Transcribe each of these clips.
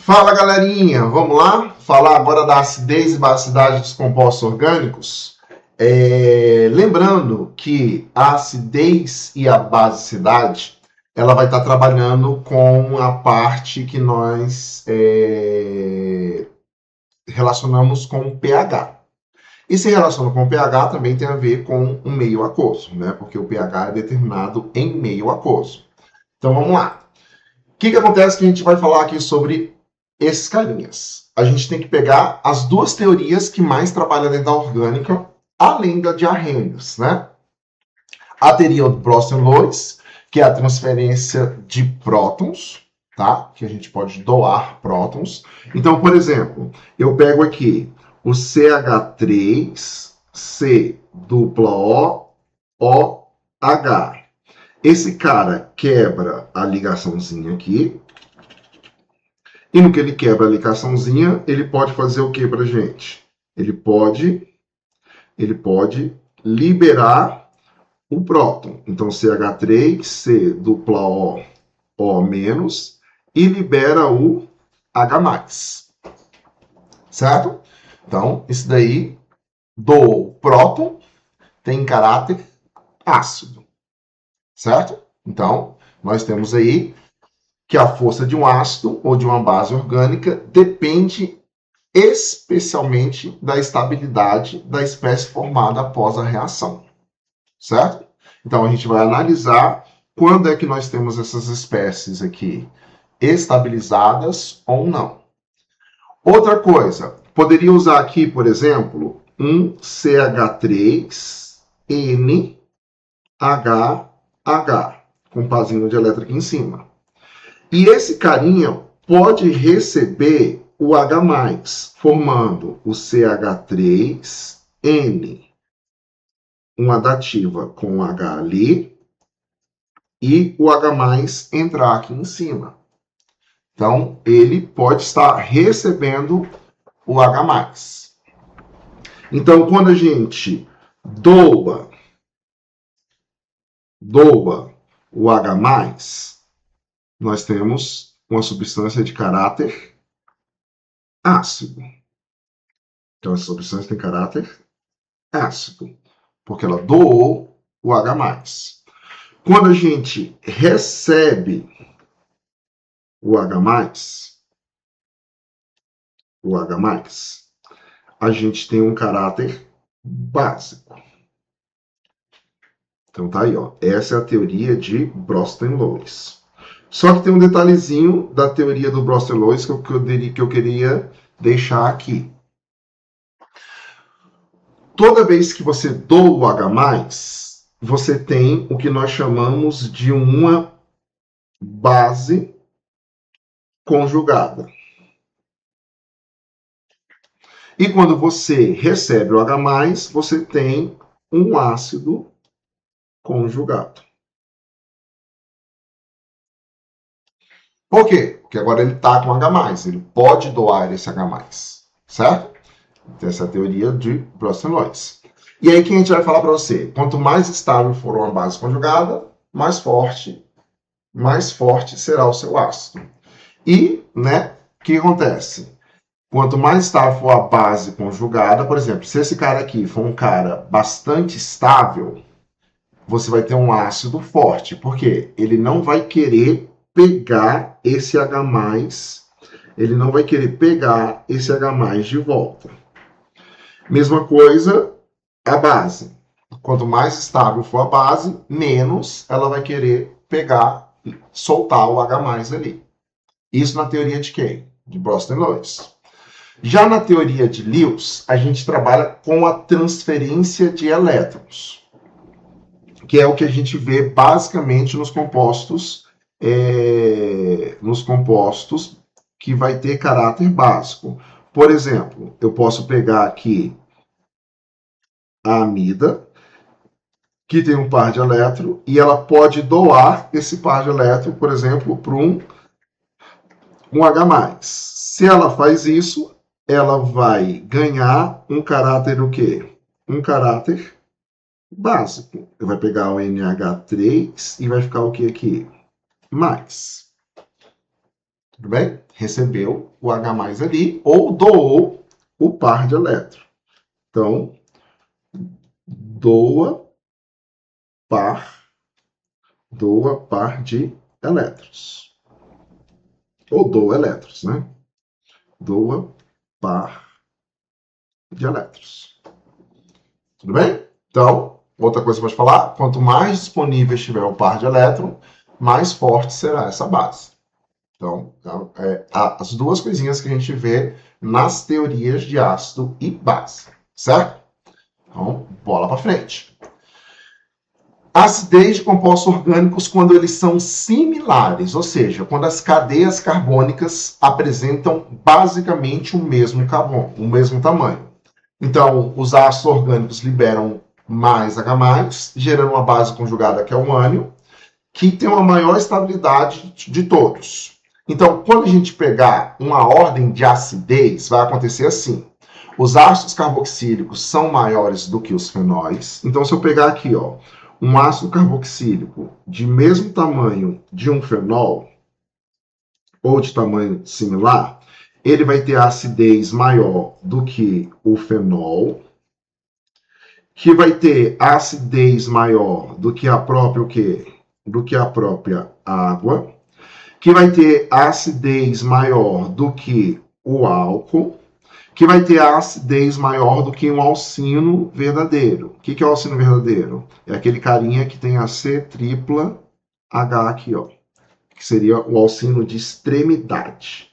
Fala, galerinha, vamos lá falar agora da acidez e basicidade dos compostos orgânicos. Lembrando que a acidez e a basicidade ela vai estar trabalhando com a parte que nós relacionamos com o pH. E se relaciona com o pH também tem a ver com o meio aquoso, né? Porque o pH é determinado em meio aquoso. Então vamos lá. O que acontece que a gente vai falar aqui sobre esses carinhas? A gente tem que pegar as duas teorias que mais trabalham dentro da orgânica, além da de Arrhenius, né? A teoria do Bronsted-Lewis, que é a transferência de prótons, tá? Que a gente pode doar prótons. Então, por exemplo, eu pego aqui o CH3, COOH. Esse cara quebra a ligaçãozinha aqui. E no que ele quebra a ligaçãozinha, ele pode fazer o que pra gente? Ele pode liberar o próton. Então, CH3, COO- e libera o H+. Certo? Então, isso daí do próton tem caráter ácido. Certo? Então, nós temos aí que a força de um ácido ou de uma base orgânica depende especialmente da estabilidade da espécie formada após a reação. Certo? Então, a gente vai analisar quando é que nós temos essas espécies aqui estabilizadas ou não. Outra coisa, poderia usar aqui, por exemplo, um CH3NHH, com pazinho de elétrico em cima. E esse carinha pode receber o H+, formando o CH3N, uma dativa com H ali, e o H+ entrar aqui em cima. Então, ele pode estar recebendo o H+. Então, quando a gente doa o H+, nós temos uma substância de caráter ácido. Então, essa substância tem caráter ácido, porque ela doou o H+. Quando a gente recebe o H+, a gente tem um caráter básico. Então tá aí, ó. Essa é a teoria de Bronsted-Lewis. Só que tem um detalhezinho da teoria do Bronsted-Lewis que eu queria deixar aqui. Toda vez que você doa o H+, você tem o que nós chamamos de uma base conjugada. E quando você recebe o H+, você tem um ácido conjugado. Por quê? Porque agora ele está com H+, ele pode doar esse H+, certo? Então, essa é a teoria de Bronsted-Lewis. E aí que a gente vai falar para você, quanto mais estável for uma base conjugada, mais forte será o seu ácido. E, né, o que acontece? Quanto mais estável for a base conjugada, por exemplo, se esse cara aqui for um cara bastante estável, você vai ter um ácido forte. Por quê? Ele não vai querer pegar esse H+, ele não vai querer pegar esse H+ de volta. Mesma coisa a base. Quanto mais estável for a base, menos ela vai querer pegar e soltar o H+ ali. Isso na teoria de quem? De Bronsted-Lewis. Já na teoria de Lewis, a gente trabalha com a transferência de elétrons, que é o que a gente vê basicamente nos compostos que vai ter caráter básico. Por exemplo, eu posso pegar aqui a amida, que tem um par de elétron, e ela pode doar esse par de elétron, por exemplo, para um H+. Se ela faz isso, ela vai ganhar um caráter o quê? Um caráter básico. Vai pegar o NH3 e vai ficar o que aqui? Mais. Tudo bem? Recebeu o H+ ali ou doou o par de elétrons. Então, doa par de elétrons. Ou doa elétrons, né? Doa par de elétrons. Tudo bem? Então, outra coisa para falar, quanto mais disponível estiver o par de elétron, mais forte será essa base. Então, as duas coisinhas que a gente vê nas teorias de ácido e base, certo? Então, bola para frente. Acidez de compostos orgânicos quando eles são similares, ou seja, quando as cadeias carbônicas apresentam basicamente o mesmo carbono, o mesmo tamanho. Então, os ácidos orgânicos liberam mais H+, gerando uma base conjugada que é o ânion, que tem uma maior estabilidade de todos. Então, quando a gente pegar uma ordem de acidez, vai acontecer assim. Os ácidos carboxílicos são maiores do que os fenóis. Então, se eu pegar aqui, ó, um ácido carboxílico de mesmo tamanho de um fenol, ou de tamanho similar, ele vai ter a acidez maior do que o fenol, que vai ter a acidez maior do que a própria o quê? Do que a própria água, que vai ter a acidez maior do que o álcool, que vai ter a acidez maior do que um alcino verdadeiro. O que é o alcino verdadeiro? É aquele carinha que tem a C tripla H aqui, ó, que seria o alcino de extremidade.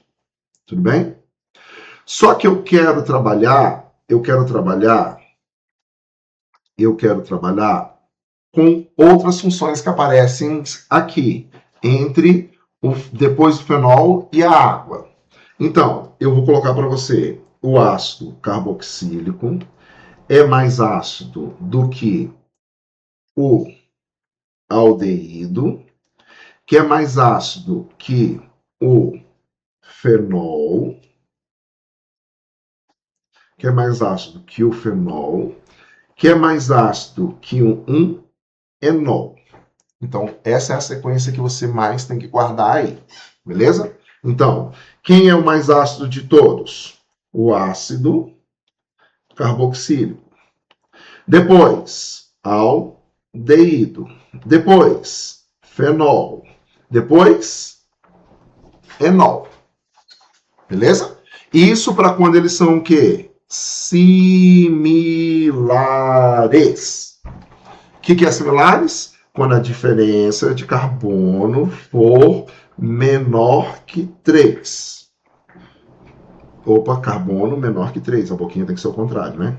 Tudo bem? Só que eu quero trabalhar com outras funções que aparecem aqui, depois do fenol e a água. Então, eu vou colocar para você o ácido carboxílico é mais ácido do que o aldeído, que é mais ácido que o fenol, que é mais ácido que o fenol, que é mais ácido que um enol. Então, essa é a sequência que você mais tem que guardar aí, beleza? Então, quem é o mais ácido de todos? O ácido carboxílico. Depois, aldeído. Depois, fenol. Depois, enol. Beleza? Isso para quando eles são o quê? Similares. O que é similares? Quando a diferença de carbono for menor que 3. Opa, carbono menor que 3. A boquinha tem que ser o contrário, né?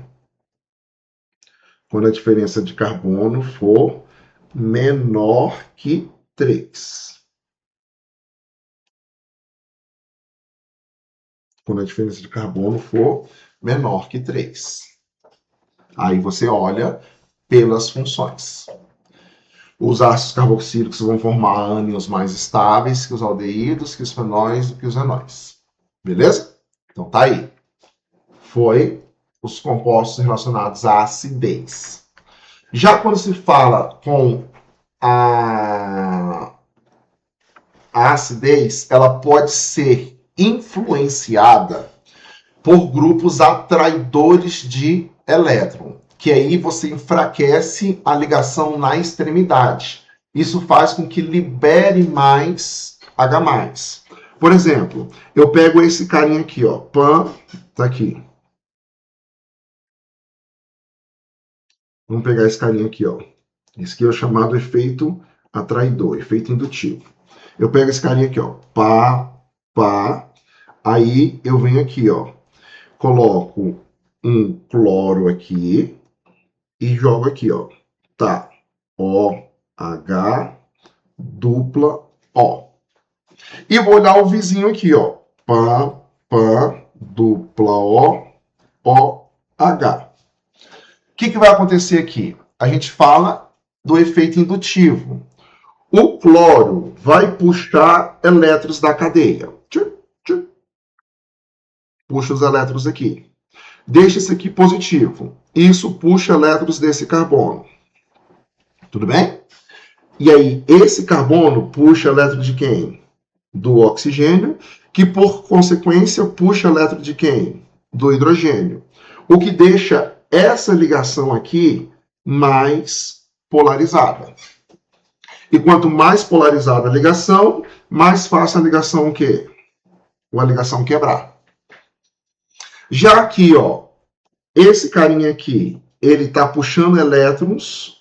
Quando a diferença de carbono for menor que 3. Quando a diferença de carbono for menor que 3. Aí você olha pelas funções. Os ácidos carboxílicos vão formar ânions mais estáveis que os aldeídos, que os fenóis e que os enóis. Beleza? Então tá aí. Foi os compostos relacionados à acidez. Já quando se fala com a acidez, ela pode ser influenciada por grupos atraidores de elétron, que aí você enfraquece a ligação na extremidade. Isso faz com que libere mais H+. Por exemplo, eu pego esse carinha aqui, ó, PAN, tá aqui. Vamos pegar esse carinha aqui, ó. Esse aqui é o chamado efeito atraidor, efeito indutivo. Eu pego esse carinha aqui, ó, pá, aí eu venho aqui, ó, coloco um cloro aqui e jogo aqui, ó, tá, OH dupla O. E vou olhar o vizinho aqui, ó, pá, dupla O, OH. O que vai acontecer aqui? A gente fala do efeito indutivo. O cloro vai puxar elétrons da cadeia. Puxa os elétrons aqui. Deixa esse aqui positivo. Isso puxa elétrons desse carbono. Tudo bem? E aí, esse carbono puxa elétrons de quem? Do oxigênio. que por consequência puxa elétron de quem? Do hidrogênio. O que deixa essa ligação aqui mais polarizada. E quanto mais polarizada a ligação, mais fácil a ligação o quê? A ligação quebrar. Já aqui, ó, esse carinha aqui, ele está puxando elétrons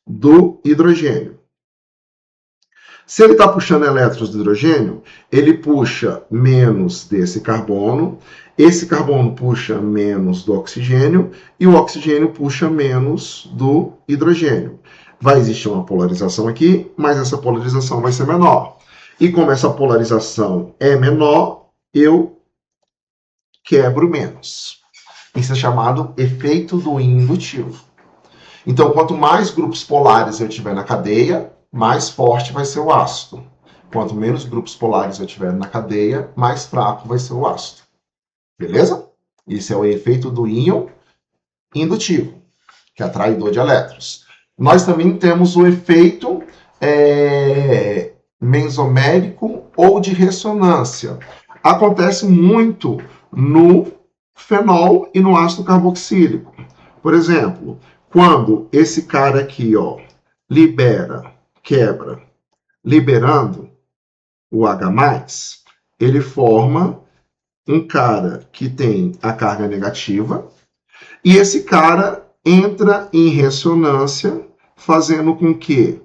do hidrogênio. Se ele está puxando elétrons do hidrogênio, ele puxa menos desse carbono, esse carbono puxa menos do oxigênio e o oxigênio puxa menos do hidrogênio. Vai existir uma polarização aqui, mas essa polarização vai ser menor. E como essa polarização é menor, eu quebro menos. Isso é chamado efeito do indutivo. Então, quanto mais grupos polares eu tiver na cadeia, mais forte vai ser o ácido. Quanto menos grupos polares eu tiver na cadeia, mais fraco vai ser o ácido. Beleza? Esse é o efeito do íon indutivo, que é atraidor de elétrons. Nós também temos o efeito mensomérico ou de ressonância. Acontece muito no fenol e no ácido carboxílico. Por exemplo, quando esse cara aqui, ó, quebra, liberando o H+, ele forma um cara que tem a carga negativa e esse cara entra em ressonância, fazendo com que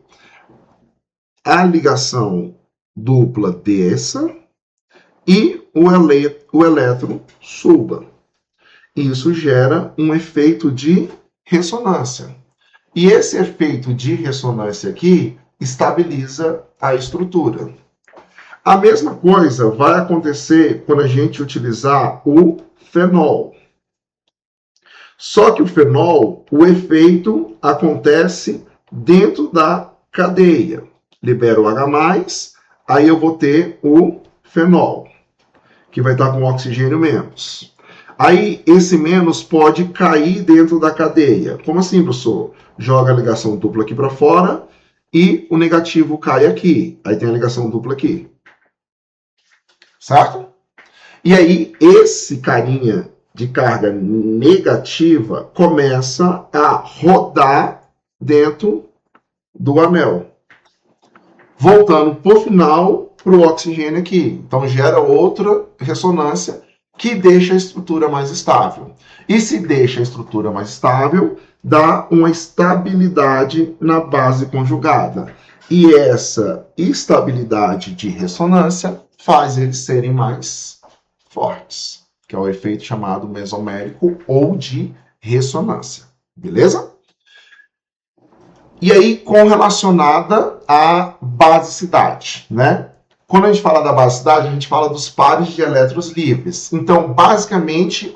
a ligação dupla desça e o elétron suba. Isso gera um efeito de ressonância. E esse efeito de ressonância aqui estabiliza a estrutura. A mesma coisa vai acontecer quando a gente utilizar o fenol. Só que o fenol, o efeito acontece dentro da cadeia. Libera o H+, aí eu vou ter o fenol, que vai estar com oxigênio menos. Aí esse menos pode cair dentro da cadeia. Como assim, professor? Joga a ligação dupla aqui para fora e o negativo cai aqui. Aí tem a ligação dupla aqui. Certo? E aí esse carinha de carga negativa começa a rodar dentro do anel. Voltando por final para o oxigênio aqui. Então gera outra ressonância que deixa a estrutura mais estável. E se deixa a estrutura mais estável, dá uma estabilidade na base conjugada. E essa estabilidade de ressonância faz eles serem mais fortes, que é o efeito chamado mesomérico ou de ressonância. Beleza? E aí, relacionada à basicidade, né? Quando a gente fala da basicidade, a gente fala dos pares de elétrons livres. Então, basicamente,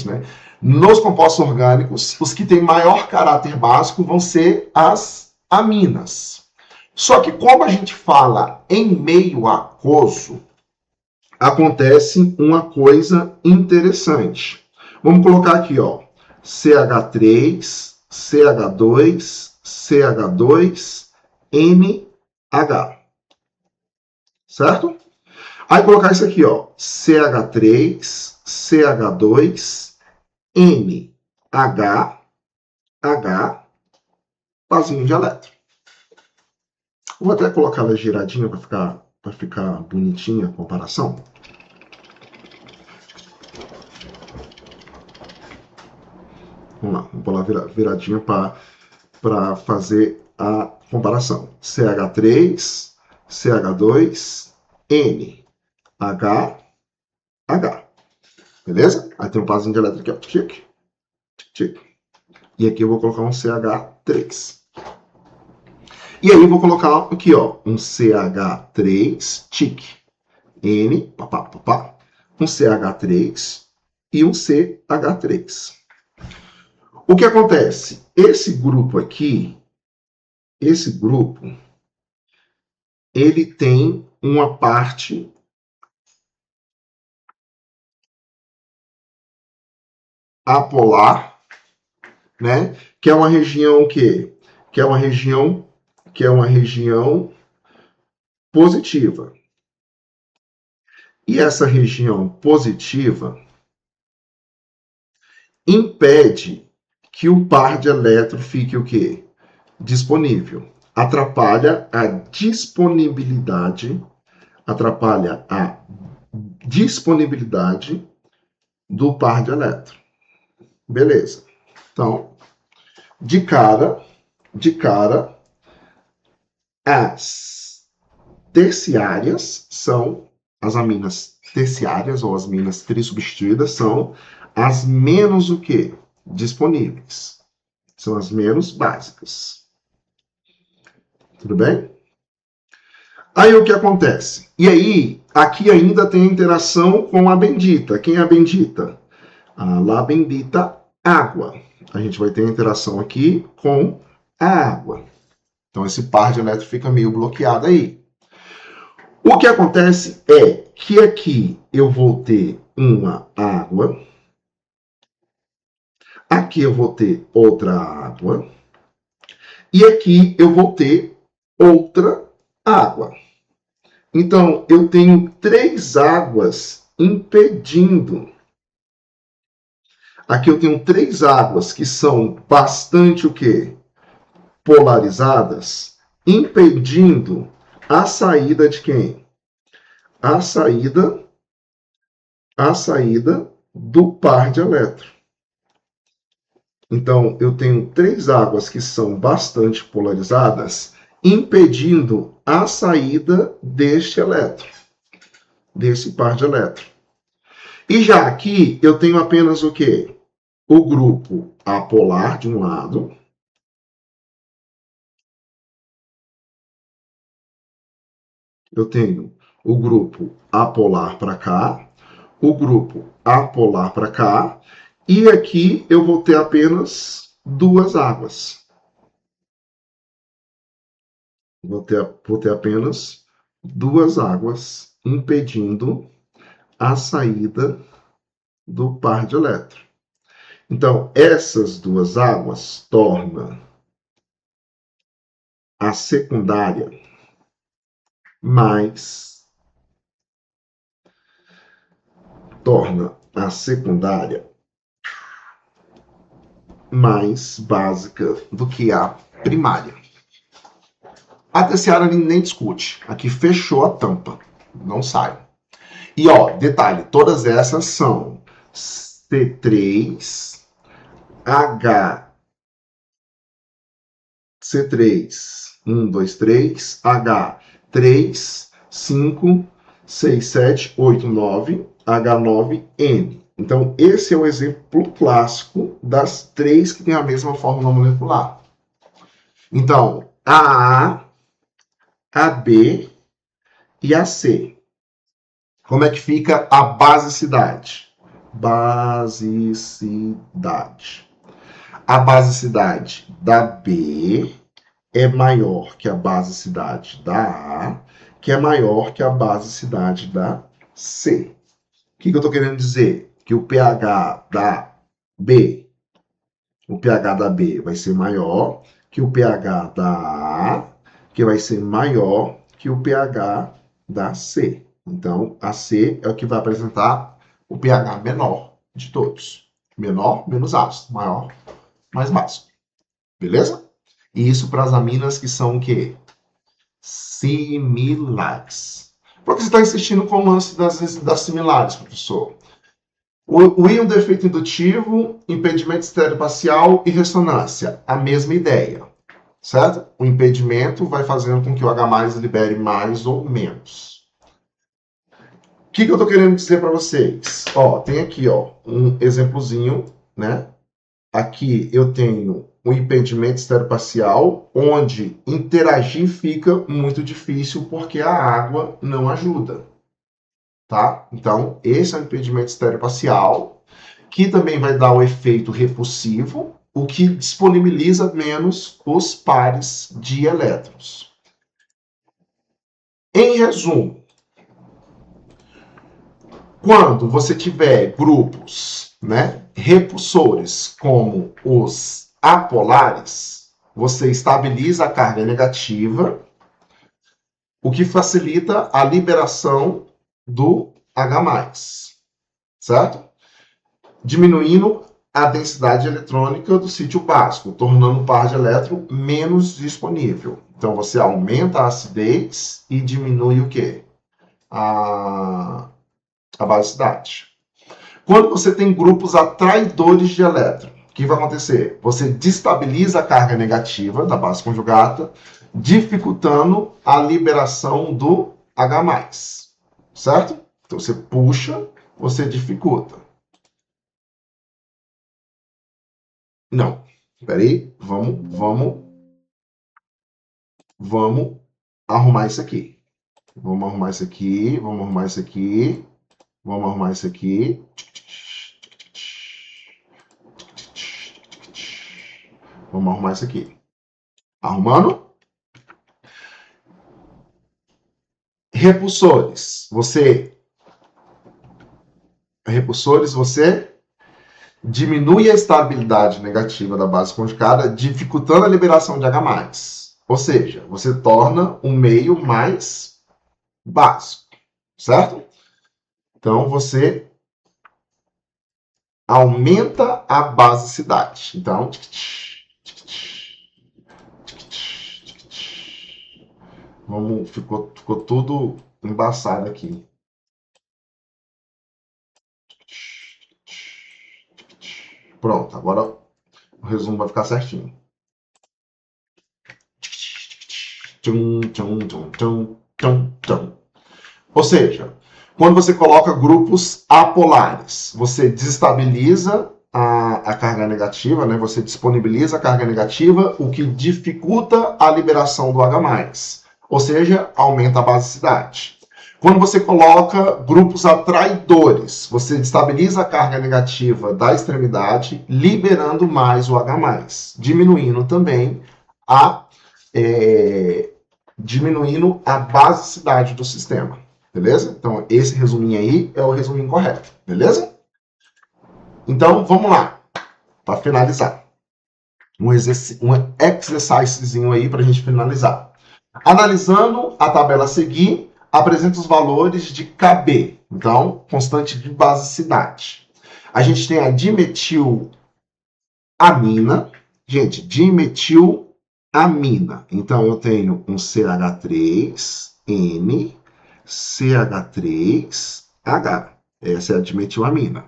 né? Nos compostos orgânicos, os que têm maior caráter básico vão ser as aminas. Só que como a gente fala em meio aquoso, acontece uma coisa interessante. Vamos colocar aqui, ó, CH3, CH2, CH2, NH. Certo? Aí colocar isso aqui, ó, CH3, CH2, NH, H, pazinho de elétron. Vou até colocar ela giradinha para ficar bonitinha a comparação. Vamos lá, vamos pôr lá viradinha para fazer a comparação. CH3, CH2, N, H, H. Beleza? Aí tem um pazinho de elétron aqui, ó. Tic, tic. E aqui eu vou colocar um CH3. E aí eu vou colocar aqui, ó, um CH3, tic. N, papá, papá. Um CH3 e um CH3. O que acontece? Esse grupo aqui, ele tem uma parte apolar, né? Que é uma região o quê? Que é uma região positiva. E essa região positiva impede que o par de elétron fique o quê? Disponível. Atrapalha a disponibilidade do par de elétron. Beleza. Então, de cara, as terciárias são as aminas terciárias ou as aminas trissubstituídas são as menos o quê? Disponíveis. São as menos básicas. Tudo bem? Aí o que acontece? E aí, aqui ainda tem interação com a bendita. Quem é a bendita? A lá bendita água. A gente vai ter interação aqui com a água. Então esse par de elétrons fica meio bloqueado aí. O que acontece é que aqui eu vou ter uma água. Aqui eu vou ter outra água. E aqui eu vou ter outra água. Então, eu tenho 3 águas impedindo. Aqui eu tenho 3 águas que são bastante o quê? Polarizadas, impedindo a saída de quem? A saída do par de elétrons. Então, eu tenho 3 águas que são bastante polarizadas, impedindo a saída deste elétron, desse par de elétrons. E já aqui, eu tenho apenas o quê? O grupo apolar de um lado. Eu tenho o grupo apolar para cá, o grupo apolar para cá, e aqui eu vou ter apenas 2 águas. Vou ter apenas 2 águas impedindo a saída do par de elétrons. Então, essas 2 águas tornam a secundária mais básica do que a primária. A terciária nem discute. Aqui fechou a tampa. Não sai. E, ó, detalhe, todas essas são C3, C3, 1, 2, 3, H3, 5, 6, 7, 8, 9, H9, N. Então, esse é o exemplo clássico das 3 que têm a mesma fórmula molecular. Então, a A, a B e a C. Como é que fica a basicidade? A basicidade da B é maior que a basicidade da A, que é maior que a basicidade da C. O que eu estou querendo dizer? Que o pH da B vai ser maior que o pH da A, que vai ser maior que o pH da C. Então, a C é o que vai apresentar o pH menor de todos. Menor, menos ácido. Maior, mais básico. Beleza? E isso para as aminas que são o quê? Similares. Por que você está insistindo com o lance das similares, professor? O íon do efeito indutivo, impedimento estereoparcial e ressonância. A mesma ideia. Certo? O impedimento vai fazendo com que o H+ libere mais ou menos. O que eu estou querendo dizer para vocês? Ó, tem aqui um exemplozinho, né? Aqui eu tenho o impedimento estereoparcial, onde interagir fica muito difícil porque a água não ajuda. Tá? Então, esse é o impedimento estereoparcial, que também vai dar o efeito repulsivo, o que disponibiliza menos os pares de elétrons. Em resumo, quando você tiver grupos, né, repulsores como os apolares, você estabiliza a carga negativa o que facilita a liberação do H+, certo? Diminuindo a densidade eletrônica do sítio básico, tornando o par de elétron menos disponível. Então, você aumenta a acidez e diminui o quê? A basicidade. Quando você tem grupos atraidores de elétron, o que vai acontecer? Você destabiliza a carga negativa da base conjugada, dificultando a liberação do H+, certo? Então, você puxa, você dificulta. Não, peraí, vamos arrumar isso aqui. Vamos arrumar isso aqui, vamos arrumar isso aqui, vamos arrumar isso aqui. Vamos arrumar isso aqui. Arrumando? Repulsores. Você diminui a estabilidade negativa da base conjugada, dificultando a liberação de H+. Ou seja, você torna o meio mais básico, certo? Então, você aumenta a basicidade. Então, ficou tudo embaçado aqui. Pronto, agora o resumo vai ficar certinho. Ou seja, quando você coloca grupos apolares, você desestabiliza a carga negativa, né? Você disponibiliza a carga negativa, o que dificulta a liberação do H+. Ou seja, aumenta a basicidade. Quando você coloca grupos atraidores, você estabiliza a carga negativa da extremidade, liberando mais o H+, diminuindo também diminuindo a basicidade do sistema. Beleza? Então, esse resuminho aí é o resuminho correto. Beleza? Então, vamos lá. Para finalizar. Um exercicezinho aí para a gente finalizar. Analisando a tabela a seguir, apresenta os valores de Kb, então, constante de basicidade. A gente tem a dimetilamina. Gente, dimetilamina. Então, eu tenho um CH3N, CH3H. Essa é a dimetilamina.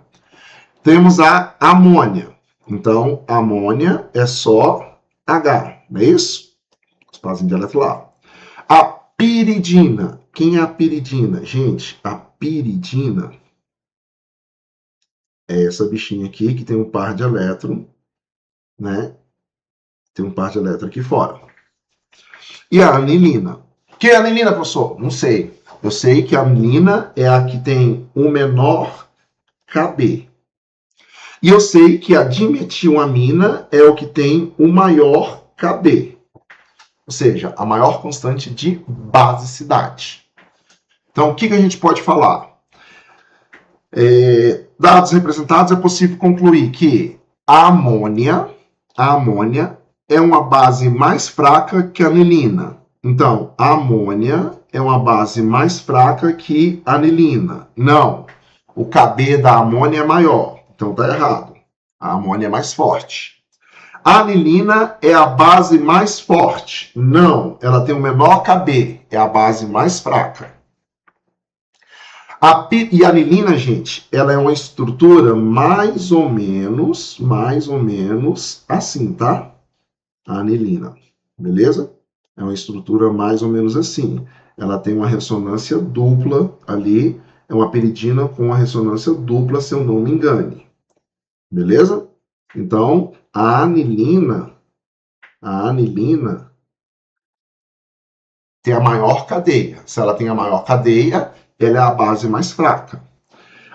Temos a amônia. Então, amônia é só H, não é isso? Espaço de elétron lá. A piridina. Quem é a piridina? Gente, a piridina é essa bichinha aqui que tem um par de elétron, né? Tem um par de elétron aqui fora. E a anilina. Que é a anilina, professor? Não sei. Eu sei que a anilina é a que tem o menor Kb. E eu sei que a dimetilamina é o que tem o maior Kb. Ou seja, a maior constante de basicidade. Então, o que a gente pode falar? Dados representados, é possível concluir que a amônia é uma base mais fraca que a anilina. Então, a amônia é uma base mais fraca que a anilina. Não, o Kb da amônia é maior. Então, está errado. A amônia é mais forte. A anilina é a base mais forte. Não, ela tem o menor Kb. É a base mais fraca. E a anilina, gente, ela é uma estrutura mais ou menos assim, tá? A anilina, beleza? É uma estrutura mais ou menos assim. Ela tem uma ressonância dupla ali, é uma piridina com uma ressonância dupla, se eu não me engane. Beleza? Então, a anilina tem a maior cadeia. Se ela tem a maior cadeia, ela é a base mais fraca.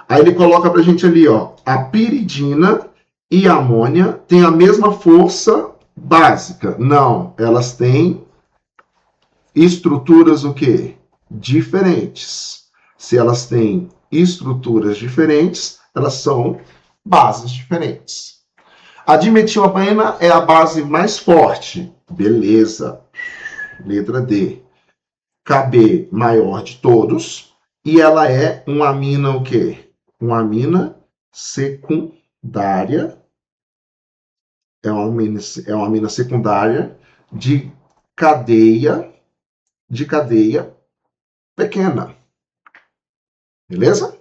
Aí ele coloca pra gente ali, ó, a piridina e a amônia têm a mesma força básica. Não, elas têm estruturas o quê? Diferentes. Se elas têm estruturas diferentes, elas são bases diferentes. A dimetilamina é a base mais forte. Beleza. Letra D. Kb maior de todos, e ela é uma amina o quê? Uma amina secundária. É uma amina secundária de cadeia pequena. Beleza?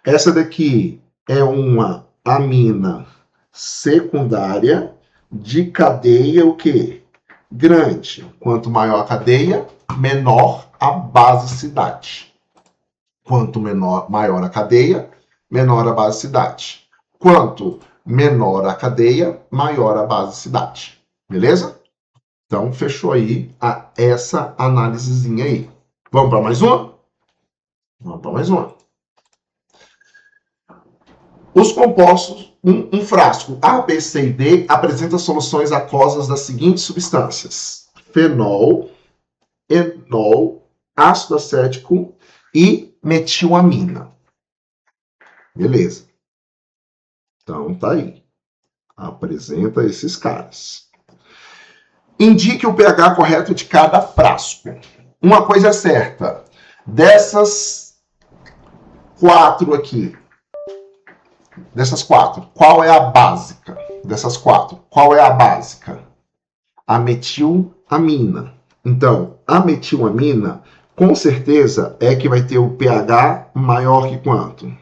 Essa daqui é uma amina secundária de cadeia o quê? Grande. Quanto maior a cadeia, menor a basicidade. Quanto maior a cadeia, menor a basicidade. Quanto menor a cadeia, maior a basicidade. Beleza? Então, fechou aí essa análisezinha aí. Vamos para mais uma? Vamos para mais uma. Os compostos, um frasco A, B, C e D apresenta soluções aquosas das seguintes substâncias: fenol, enol, ácido acético e metilamina. Beleza. Então tá aí. Apresenta esses caras. Indique o pH correto de cada frasco. Uma coisa é certa. Dessas quatro, qual é a básica? Dessas quatro, qual é a básica? A metilamina. Então, a metilamina, com certeza, é que vai ter o pH maior que quanto?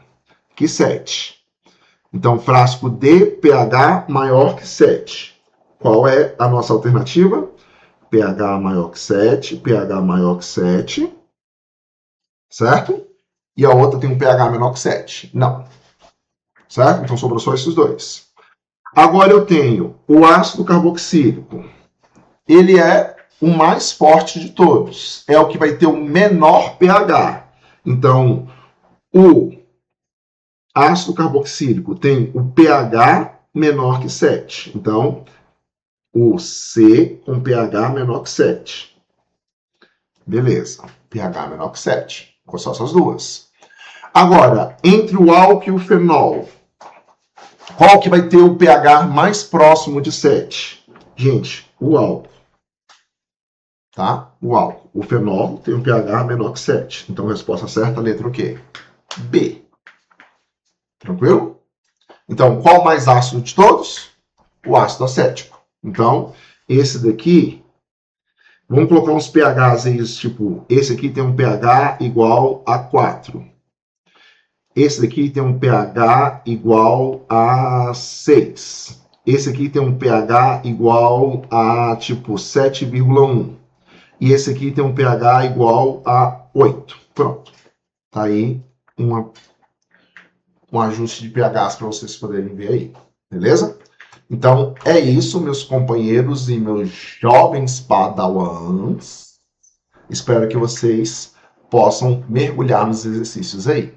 Que 7. Então, frasco D, pH maior que 7. Qual é a nossa alternativa? pH maior que 7, pH maior que 7. Certo? E a outra tem um pH menor que 7. Não. Certo? Então, sobrou só esses dois. Agora eu tenho o ácido carboxílico. Ele é o mais forte de todos. É o que vai ter o menor pH. Então, o ácido carboxílico tem o pH menor que 7. Então, o C com pH menor que 7. Beleza. pH menor que 7. Ficou só essas duas. Agora, entre o álcool e o fenol, qual que vai ter o pH mais próximo de 7? Gente, o álcool. Tá? O álcool. O fenol tem um pH menor que 7. Então, a resposta certa, a letra o quê? B. Tranquilo? Então, qual o mais ácido de todos? O ácido acético. Então, esse daqui, vamos colocar uns pHs aí, tipo, esse aqui tem um pH igual a 4. Esse daqui tem um pH igual a 6. Esse aqui tem um pH igual a, tipo, 7,1. E esse aqui tem um pH igual a 8. Pronto. Tá aí um ajuste de pHs para vocês poderem ver aí. Beleza? Então, é isso, meus companheiros e meus jovens padawans. Espero que vocês possam mergulhar nos exercícios aí.